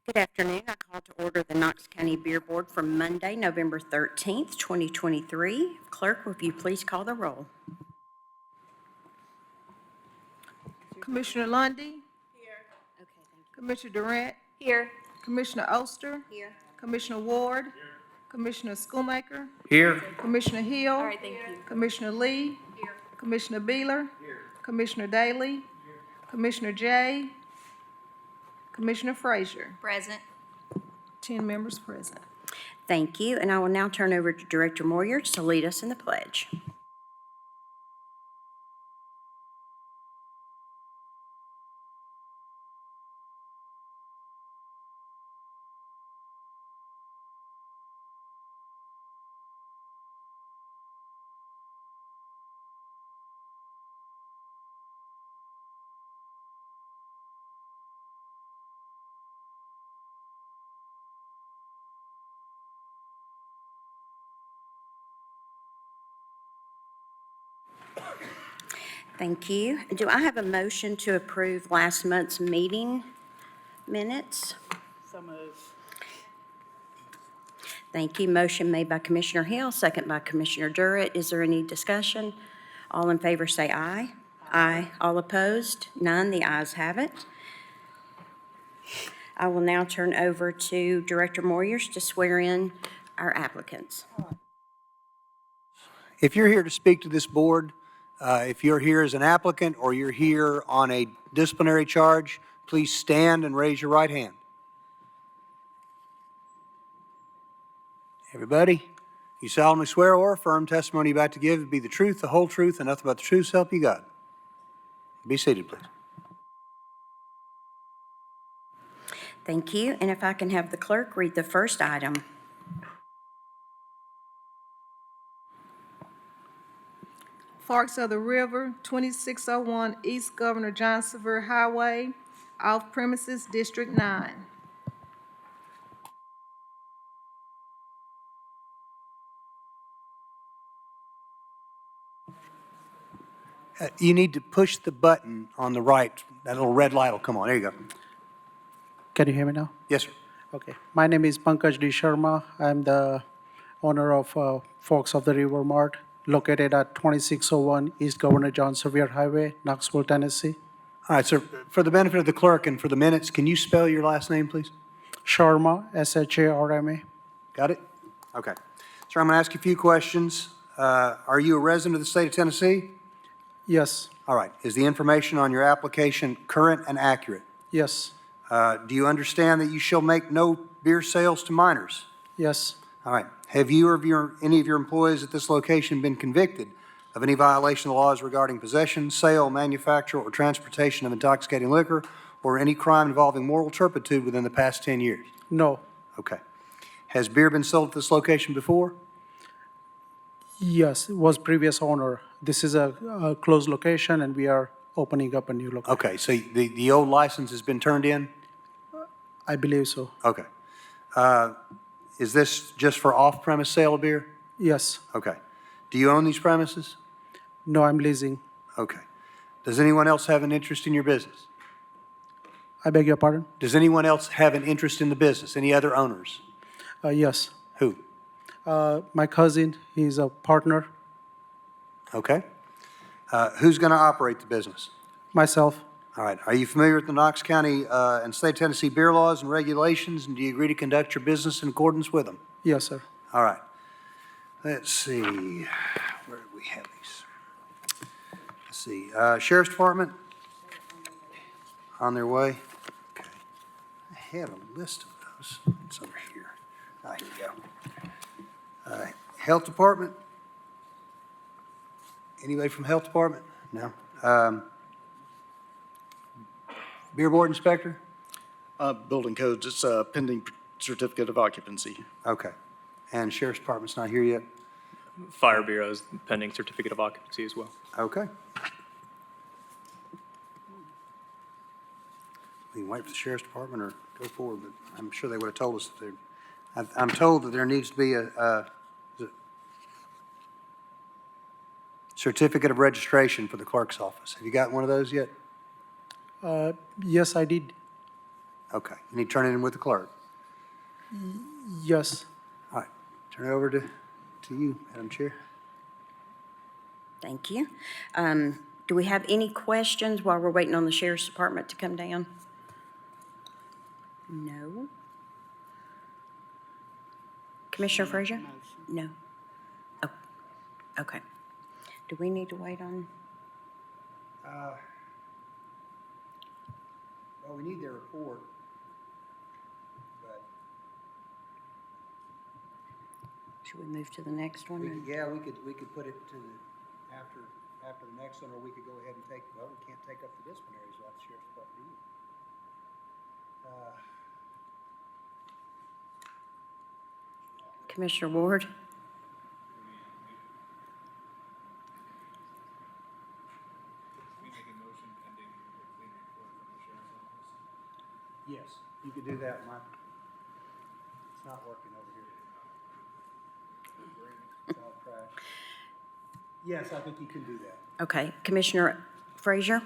Good afternoon. I call to order the Knox County Beer Board for Monday, November 13th, 2023. Clerk, will you please call the roll? Commissioner Lundy, Okay, thank Commissioner Durant, Here. Commissioner Oster, you. Here. Commissioner Ward, Commissioner Schoolmaker, Here. Commissioner Hill, All right, thank you. Commissioner Lee, Commissioner Beeler, Commissioner Daly, Commissioner Jay, Commissioner Frazier. Present. 10 members present. Thank you, and I will now turn over to Director Moyers to lead us in the pledge. Thank you. Do I have a motion to approve last month's meeting minutes? So moved. Thank you. Motion made by Commissioner Hill, second by Commissioner Durrett. Is there any discussion? All in favor say aye. Aye. All opposed? None. The ayes have it. I will now turn over to Director Moyers to swear in our applicants. If you're here to speak to this board, if you're here as an applicant or you're here on a disciplinary charge, please stand and raise your right hand. Everybody, you solemnly swear or affirm testimony you're about to give to be the truth, the whole truth, and nothing but the truth, so help you God. Be seated, please. Thank you. And if I can have the clerk read the first item. Forks of the River, 2601 East Governor John Sevier Highway, off premises, District 9. You need to push the button on the right. That little red light will come on. There you go. Can you hear me now? Yes, sir. Okay. My name is Pankaj D. Sharma. I'm the owner of Forks of the River Mart, located at 2601 East Governor John Sevier Highway, Knoxville, Tennessee. All right, sir. For the benefit of the clerk and for the minutes, can you spell your last name, please? Sharma, S-H-A-R-M-A. Got it? Okay. Sir, I'm going to ask you a few questions. Are you a resident of the state of Tennessee? Yes, All right. Is the information on your application current and accurate? yes, Do you understand that you shall make no beer sales to minors? yes, All right. Have you or any of your employees at this location been convicted of any violation of the laws regarding possession, sale, manufacture, or transportation of intoxicating liquor, or any crime involving moral turpitude within the past 10 years? no, Okay. Has beer been sold at this location before? yes, it was previous owner. This is a closed location and we are opening up a new location. Okay, so the old license has been turned in? I believe so. Okay. Is this just for off-premise sale of beer? Yes, Okay. Do you own these premises? no, I'm leasing. Okay. Does anyone else have an interest in your business? I beg your pardon? Does anyone else have an interest in the business? Any other owners? Yes. Who? My cousin, he's a partner. Okay. Who's going to operate the business? Myself, All right. Are you familiar with the Knox County and State of Tennessee beer laws and regulations, and do you agree to conduct your business in accordance with them? yes, sir. All right. Let's see. Where do we have these? Let's see. Sheriff's Department? On their way? Okay. I had a list of those. It's over here. Ah, here we go. Health Department? Anybody from Health Department? No. Beer Board Inspector? Building codes, it's a pending certificate of occupancy. Okay. And Sheriff's Department's not here yet? Fire Bureau's pending certificate of occupancy as well. Okay. We can wait for the Sheriff's Department or go forward, but I'm sure they would have told us that I'm told that there needs to be a certificate of registration for the clerk's office. Have you got one of those yet? Yes, I did. Okay, you need to turn it in with the clerk. Yes. All right, turn it over to you, Madam Chair. Thank you. Do we have any questions while we're waiting on the Sheriff's Department to come down? No. Commissioner Frazier? No. Oh, okay. Do we need to wait on? Well, we need their report, but. Should we move to the next one? Yeah, we could put it to the, after the next one, or we could go ahead and take, well, we can't take up the disciplinaries without the sheriff's department either. Commissioner Ward? Yes, you could do that, Mike. It's not working over here. It's all crashed. Yes, I think you can do that. Okay. Commissioner Frazier?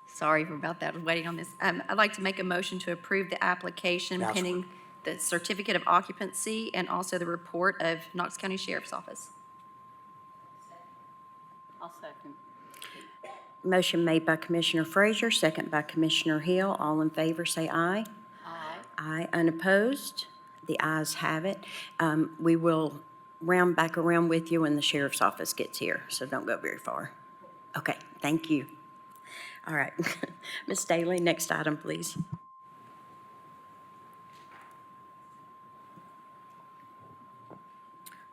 Sorry about that, I was waiting on this. I'd like to make a motion to approve the application Councilman. pending the certificate of occupancy and also the report of Knox County Sheriff's Office. I'll second. Motion made by Commissioner Frazier, second by Commissioner Hill. All in favor, say aye. Aye. Aye. Unopposed? The ayes have it. We will round back around with you when the Sheriff's Office gets here, so don't go very far. Okay, thank you. All right. Ms. Staley, next item, please.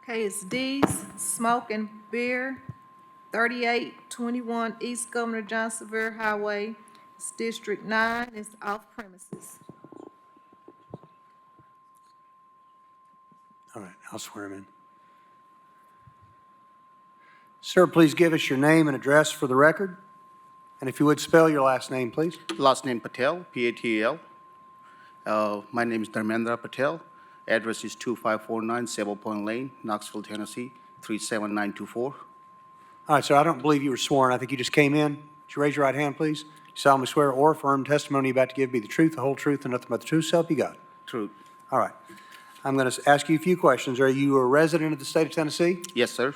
Okay, it's D's Smoke and Beer, 3821 East Governor John Sevier Highway. It's District 9, it's off premises. All right, I'll swear him in. Sir, please give us your name and address for the record. And if you would spell your last name, please. Last name Patel, P-A-T-E-L. My name is Dharmendra Patel. Address is 2549 Sable Point Lane, Knoxville, Tennessee, 37924. All right, sir, I don't believe you were sworn. I think you just came in. Would you raise your right hand, please? You solemnly swear or affirm testimony you're about to give be the truth, the whole truth, and nothing but the truth, so help you God. True. All right. I'm going to ask you a few questions. Are you a resident of the state of Tennessee? Yes, sir.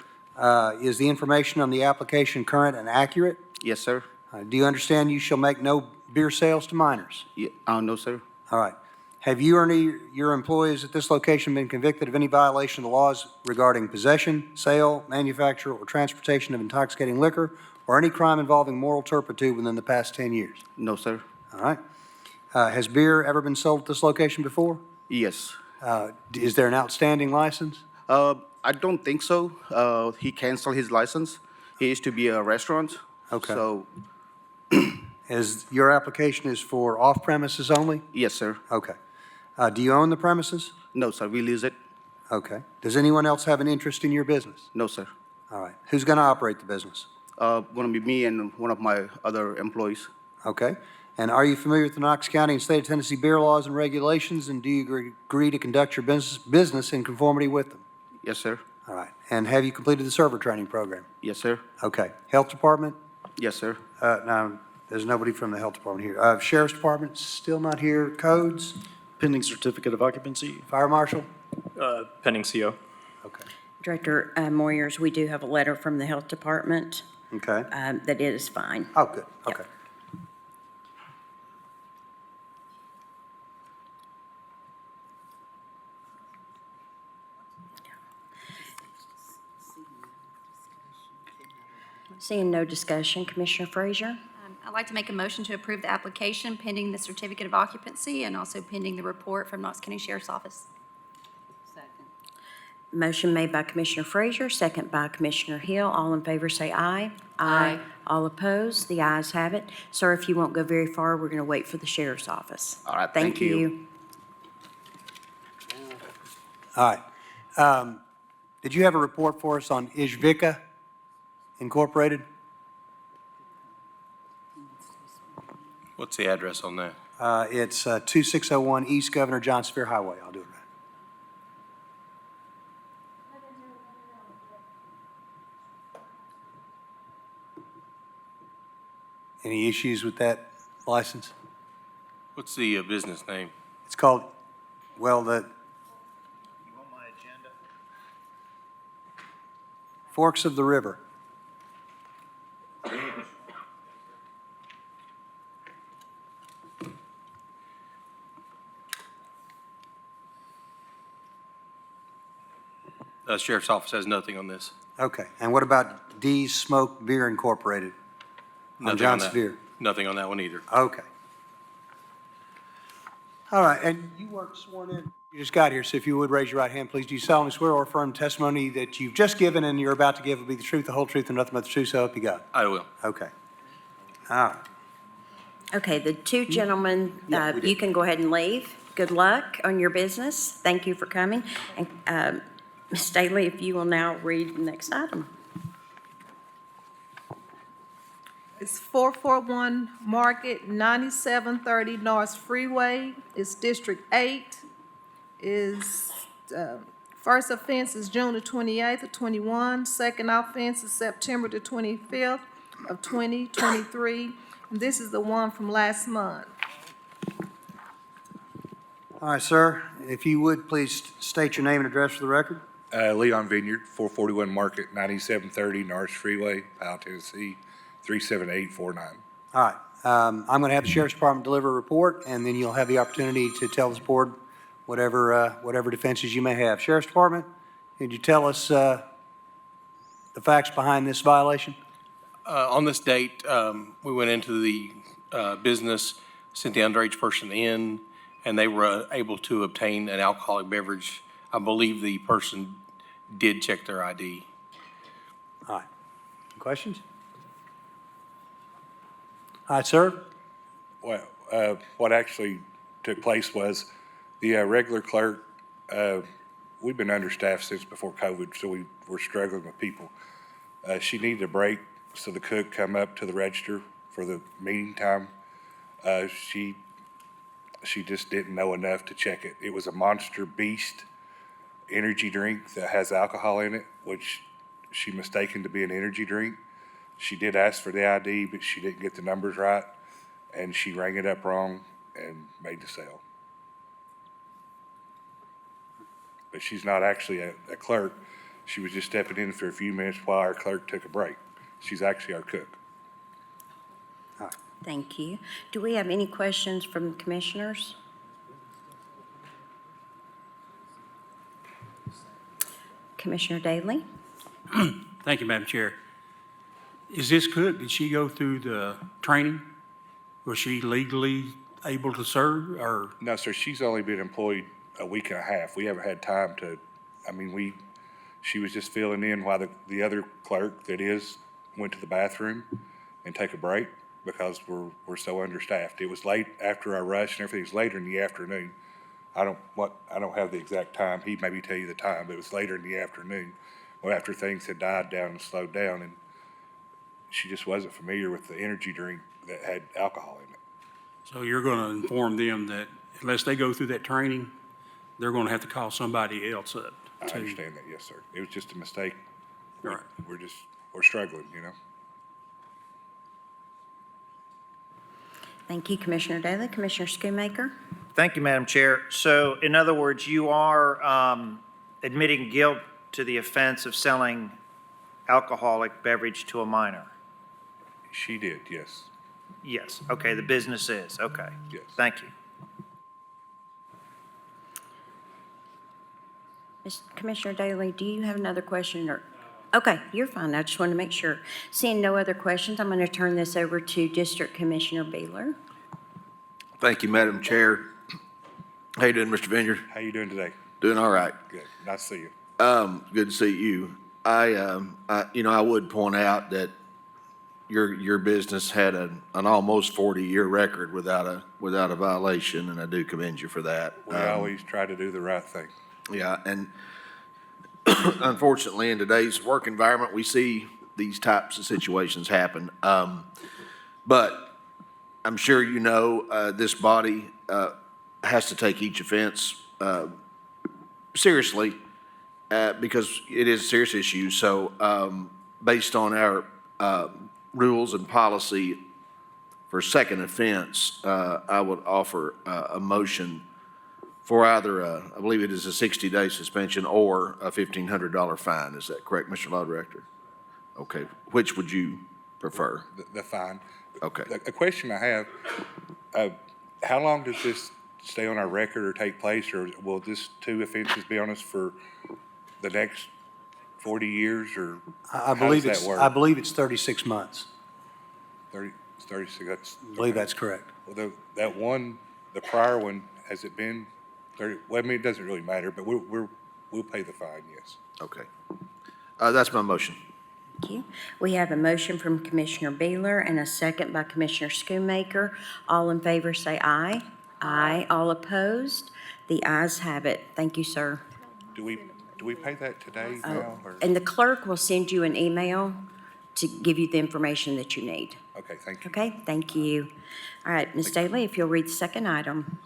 Is the information on the application current and accurate? Yes, sir. Do you understand you shall make no beer sales to minors? No, sir. All right. Have you or any of your employees at this location been convicted of any violation of the laws regarding possession, sale, manufacture, or transportation of intoxicating liquor, or any crime involving moral turpitude within the past 10 years? No, sir. All right. Has beer ever been sold at this location before? Yes. Is there an outstanding license? I don't think so. He canceled his license. He used to be a restaurant. Okay. So, Your application is for off-premises only? yes, sir. Okay. Do you own the premises? No, sir. We lease it. Okay. Does anyone else have an interest in your business? No, sir. All right. Who's going to operate the business? Going to be me and one of my other employees. Okay. And are you familiar with the Knox County and State of Tennessee beer laws and regulations, and do you agree to conduct your business in conformity with them? Yes, sir. All right. And have you completed the server training program? Yes, sir. Okay. Health Department? Yes, sir. No, there's nobody from the Health Department here. Sheriff's Department, still not here. Codes? Pending certificate of occupancy. Fire Marshal? Pending CO. Okay. Director Moyers, we do have a letter from the Health Department Okay. that it is fine. Oh, good. Okay. Seeing no discussion, Commissioner Frazier? I'd like to make a motion to approve the application pending the certificate of occupancy and also pending the report from Knox County Sheriff's Office. Second. Motion made by Commissioner Frazier, second by Commissioner Hill. All in favor say aye. Aye. All opposed? The ayes have it. Sir, if you won't go very far, we're going to wait for the Sheriff's Office. All right, thank you. All right. Did you have a report for us on Ishvika Incorporated? What's the address on that? It's 2601 East Governor John Sevier Highway. I'll do it right. Any issues with that license? What's the business name? It's called, well, the Forks of the River. Sheriff's Office has nothing on this. Okay, and what about D's Smoked Beer Incorporated? On Nothing on John that. Sevier? Nothing on that one either. Okay. All right, and you weren't sworn in, you just got here, so if you would raise your right hand, please. Do you solemnly swear or affirm testimony that you've just given and you're about to give will be the truth, the whole truth, and nothing but the truth, so help you God? I will. Okay. All right. Okay, the two gentlemen, you can go ahead and leave. Good luck on your business. Thank you for coming. And Ms. Staley, if you will now read the next item. It's 441 Market, 9730 North Freeway. It's District 8. First offense is June the 28th of 21. Second offense is September the 25th of 2023. And this is the one from last month. All right, sir, if you would, please state your name and address for the record. Leon Vineyard, 441 Market, 9730 Norris Freeway, Powell, Tennessee, 37849. All right, I'm going to have the Sheriff's Department deliver a report, and then you'll have the opportunity to tell this board whatever defenses you may have. Sheriff's Department, could you tell us the facts behind this violation? On this date, we went into the business, sent the underage person in, and they were able to obtain an alcoholic beverage. I believe the person did check their ID. All right, questions? All right, sir. Well, what actually took place was the regular clerk, we've been understaffed since before COVID, so we were struggling with people. She needed a break, so the cook come up to the register for the meeting time. She just didn't know enough to check it. It was a Monster Beast energy drink that has alcohol in it, which she mistaken to be an energy drink. She did ask for the ID, but she didn't get the numbers right, and she rang it up wrong and made the sale. But she's not actually a clerk. She was just stepping in for a few minutes while our clerk took a break. She's actually our cook. Thank you. Do we have any questions from the commissioners? Commissioner Daley? Thank you, Madam Chair. Is this cook, did she go through the training? Was she legally able to serve, or? No, sir, she's only been employed a week and a half. We haven't had time to, she was just filling in while the other clerk went to the bathroom and take a break because we're so understaffed. It was late after our rush and everything. It was later in the afternoon. I don't have the exact time. He'd maybe tell you the time, but it was later in the afternoon, after things had died down and slowed down, and she just wasn't familiar with the energy drink that had alcohol in it. So you're going to inform them that unless they go through that training, they're going to have to call somebody else up? I understand that, yes, sir. It was just a mistake. All right. We're struggling, Thank you, Commissioner Daley. Commissioner Schoonmaker? Thank you, Madam Chair. So in other words, you are admitting guilt to the offense of selling alcoholic beverage to a minor? She did, yes. Yes, okay, the business is, okay. Yes. Thank you. Commissioner Daley, do you have another question, or? Okay, you're fine. I just wanted to make sure. Seeing no other questions, I'm going to turn this over to District Commissioner Beeler. Thank you, Madam Chair. How you doing, Mr. Vineyard? How you doing today? Doing all right. Good. Nice to see you. Good to see you. I would point out that your business had an almost 40-year record without a violation, and I do commend you for that. We always try to do the right thing. Yeah, and unfortunately, in today's work environment, we see these types of situations happen. But I'm sure you know this body has to take each offense seriously because it is a serious issue. So based on our rules and policy, for second offense, I would offer a motion for either, I believe it is a 60-day suspension or a $1,500 fine. Is that correct, Mr. Law Director? Okay, which would you prefer? The fine. Okay. A question I have, how long does this stay on our record or take place, or will this two offenses be on us for the next 40 years, or I how believe does that it's, work? I believe it's 36 months. 36, that's. I believe that's correct. Well, that one, the prior one, has it been 30, well, I mean, it doesn't really matter, but we'll pay the fine, yes. Okay. That's my motion. Thank you. We have a motion from Commissioner Beeler and a second by Commissioner Schoonmaker. All in favor say aye. Aye. All opposed? The ayes have it. Thank you, sir. Do we pay that today now, or? And the clerk will send you an email to give you the information that you need. Okay, thank you. Okay, thank you. All right, Ms. Daly, if you'll read the second item.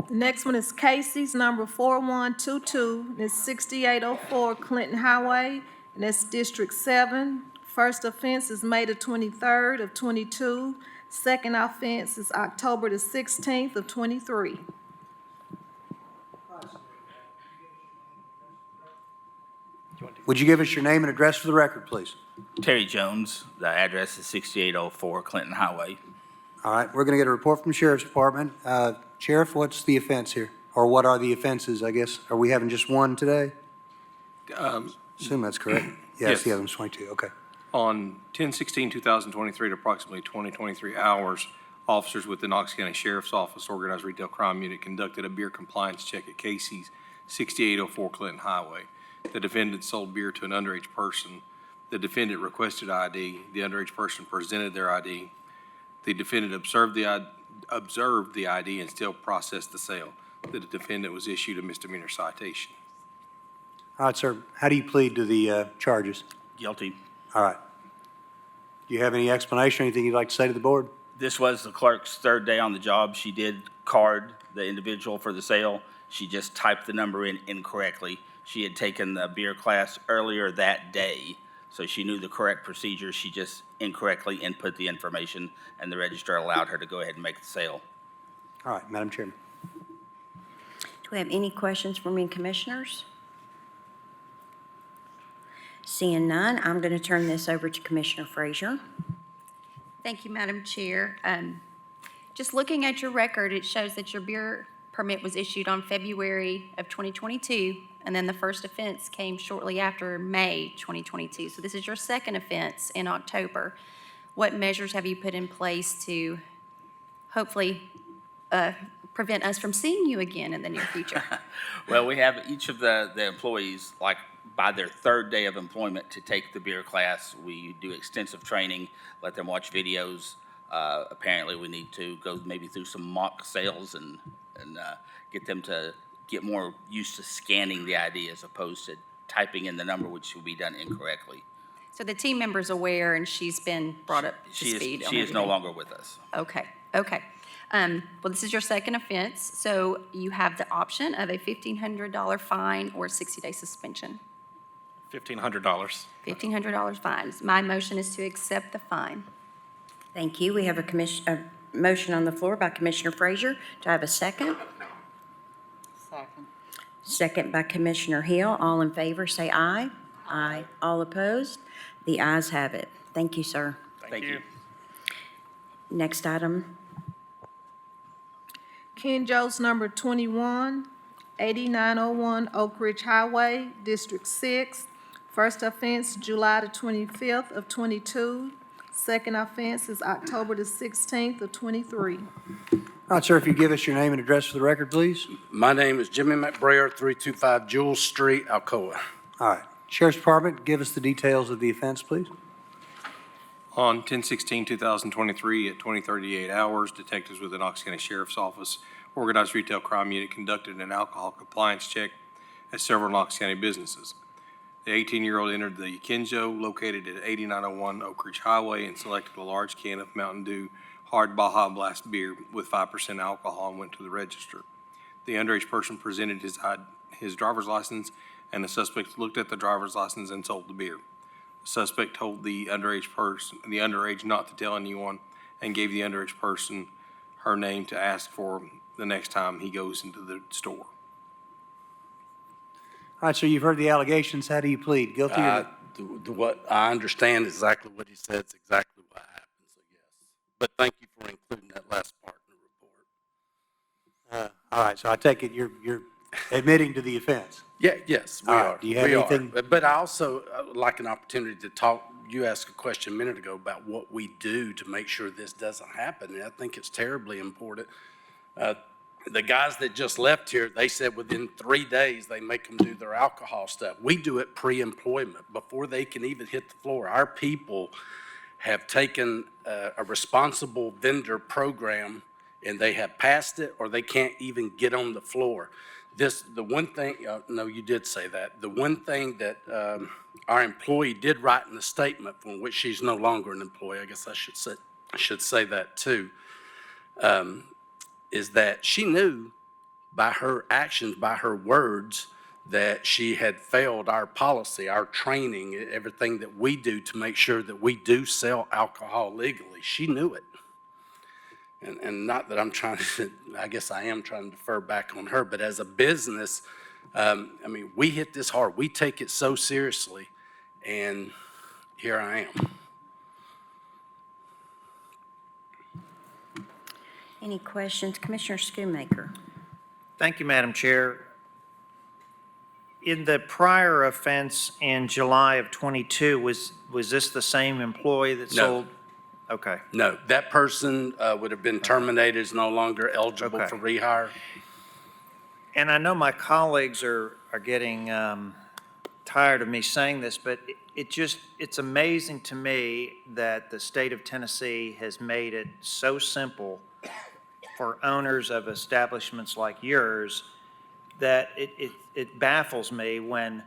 The next one is Casey's number 4122, and it's 6804 Clinton Highway, and that's District 7. First offense is May the 23rd of 22. Second offense is October the 16th of 23. Would you give us your name and address for the record, please? Terry Jones, the address is 6804 Clinton Highway. All right, we're going to get a report from the Sheriff's Department. Sheriff, what's the offense here? Or what are the offenses, I guess? Are we having just one today? Assume that's correct. Yes, Yes. the other one's 22, okay. On 10/16/2023 at approximately 2023 hours, officers with the Knox County Sheriff's Office Organized Retail Crime Unit conducted a beer compliance check at Casey's, 6804 Clinton Highway. The defendant sold beer to an underage person. The defendant requested ID. The underage person presented their ID. The defendant observed the ID and still processed the sale. The defendant was issued a misdemeanor citation. All right, sir, how do you plead to the charges? Guilty. All right. Do you have any explanation, anything you'd like to say to the board? This was the clerk's third day on the job. She did card the individual for the sale. She just typed the number in incorrectly. She had taken the beer class earlier that day, so she knew the correct procedure. She just incorrectly input the information, and the registrar allowed her to go ahead and make the sale. All right, Madam Chairman. Do we have any questions from any commissioners? Seeing none, I'm going to turn this over to Commissioner Frazier. Thank you, Madam Chair. Just looking at your record, it shows that your beer permit was issued on February of 2022, and then the first offense came shortly after May 2022. So this is your second offense in October. What measures have you put in place to hopefully prevent us from seeing you again in the near future? Well, we have each of the employees, like by their third day of employment, to take the beer class. We do extensive training, let them watch videos. Apparently, we need to go maybe through some mock sales and get them to get more used to scanning the ID as opposed to typing in the number, which will be done incorrectly. So the team member's aware, and she's been brought up to speed on She is no everything. longer with us. Okay. Well, this is your second offense, so you have the option of a $1,500 fine or 60-day suspension. $1,500. $1,500 fine. My motion is to accept the fine. Thank you. We have a motion on the floor by Commissioner Frazier. Do I have a second? Second. Second by Commissioner Hill. All in favor, say aye. Aye. All opposed? The ayes have it. Thank you, sir. Thank you. Next item. Ken Jones number 21, 8901 Oak Ridge Highway, District 6. First offense, July the 25th of 22. Second offense is October the 16th of 23. All right, sir, if you give us your name and address for the record, please. My name is Jimmy McBrayer, 325 Jewel Street, Alcoa. All right. Sheriff's Department, give us the details of the offense, please. On 10/16/2023 at 20:38 hours, detectives with the Knox County Sheriff's Office Organized Retail Crime Unit conducted an alcohol compliance check at several Knox County businesses. The 18-year-old entered the Kenjo located at 8901 Oak Ridge Highway and selected a large can of Mountain Dew Hard Baja Blast beer with 5% alcohol and went to the register. The underage person presented his driver's license, and the suspect looked at the driver's license and sold the beer. The suspect told the underage not to tell anyone and gave the underage person her name to ask for the next time he goes into the store. All right, so you've heard the allegations. How do you plead? Guilty or? What I understand exactly what he said is exactly what happened, so yes. But thank you for including that last part in the report. All right, so I take it you're admitting to the offense. Yeah, yes, we All right, are. do you have We are. anything- But I also like an opportunity to talk, you asked a question a minute ago about what we do to make sure this doesn't happen, and I think it's terribly important. The guys that just left here, they said within 3 days, they make them do their alcohol stuff. We do it pre-employment, before they can even hit the floor. Our people have taken a responsible vendor program, and they have passed it, or they can't even get on the floor. The one thing, no, you did say that. The one thing that our employee did write in the statement, from which she's no longer an employee, I guess I should say that too, is that she knew by her actions, by her words, that she had failed our policy, our training, everything that we do to make sure that we do sell alcohol legally. She knew it. And not that I'm trying to, I guess I am trying to defer back on her, but as a business, I mean, we hit this hard. We take it so seriously, and here I am. Any questions? Commissioner Schoonmaker. Thank you, Madam Chair. In the prior offense in July of '22, was this the same employee that No. sold? Okay. No, that person would have been terminated, is no longer eligible Okay. for rehire. And I know my colleagues are getting tired of me saying this, but it's amazing to me that the state of Tennessee has made it so simple for owners of establishments like yours that it baffles me when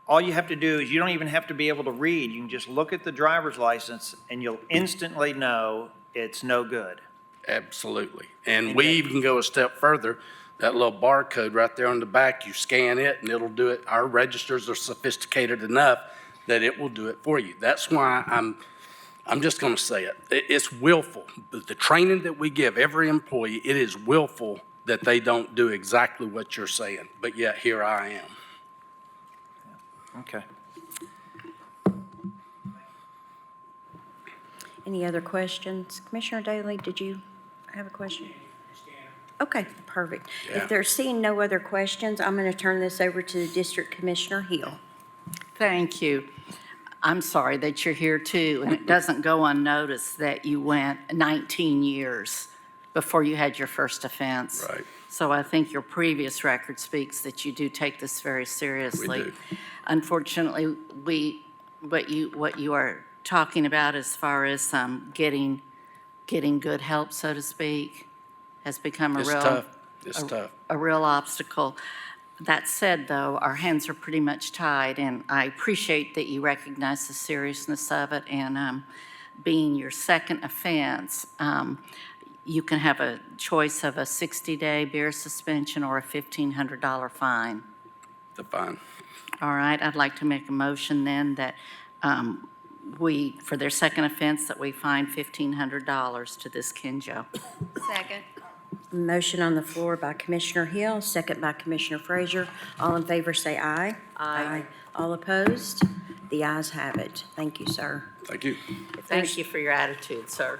all you have to do is, you don't even have to be able to read. You can just look at the driver's license and you'll instantly know it's no good. Absolutely. And we even go a step further. That little barcode right there on the back, you scan it and it'll do it. Our registers are sophisticated enough that it will do it for you. That's why I'm just going to say it. It's willful. The training that we give every employee, it is willful that they don't do exactly what you're saying. But yet here I am. Okay. Any other questions? Commissioner Daly, did you have a question? Okay, perfect. Yeah. If they're seeing no other questions, I'm going to turn this over to District Commissioner Hill. Thank you. I'm sorry that you're here too, and it doesn't go unnoticed that you went 19 years before you had your first offense. Right. So I think your previous record speaks that you do take this very seriously. We do. Unfortunately, what you are talking about as far as getting good help, so to speak, has become a It's real tough. It's tough. a real obstacle. That said, though, our hands are pretty much tied, and I appreciate that you recognize the seriousness of it, and being your second offense, you can have a choice of a 60-day beer suspension or a $1,500 fine. The fine. All right, I'd like to make a motion then that for their second offense, that we fine $1,500 to this Kinjo. Second. Motion on the floor by Commissioner Hill, second by Commissioner Frazier. All in favor say aye. Aye. All opposed? The ayes have it. Thank you, sir. Thank you. Thank you for your attitude, sir.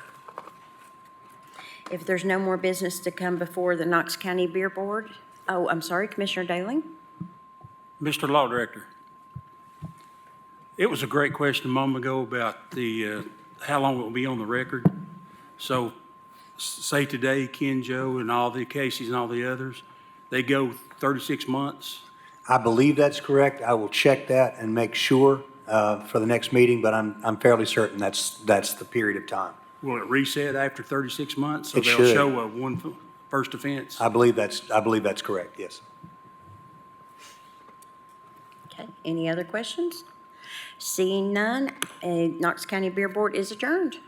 If there's no more business to come before the Knox County Beer Board, oh, I'm sorry, Commissioner Daly? Mr. Law Director, it was a great question a moment ago about the, how long it will be on the record. So say today, Kinjo and all the Casey's and all the others, they go 36 months. I believe that's correct. I will check that and make sure for the next meeting, but I'm fairly certain that's the period of time. Will it reset after 36 months? So It they'll should. show one first offense? I believe that's correct, yes. Okay, any other questions? Seeing none, Knox County Beer Board is adjourned.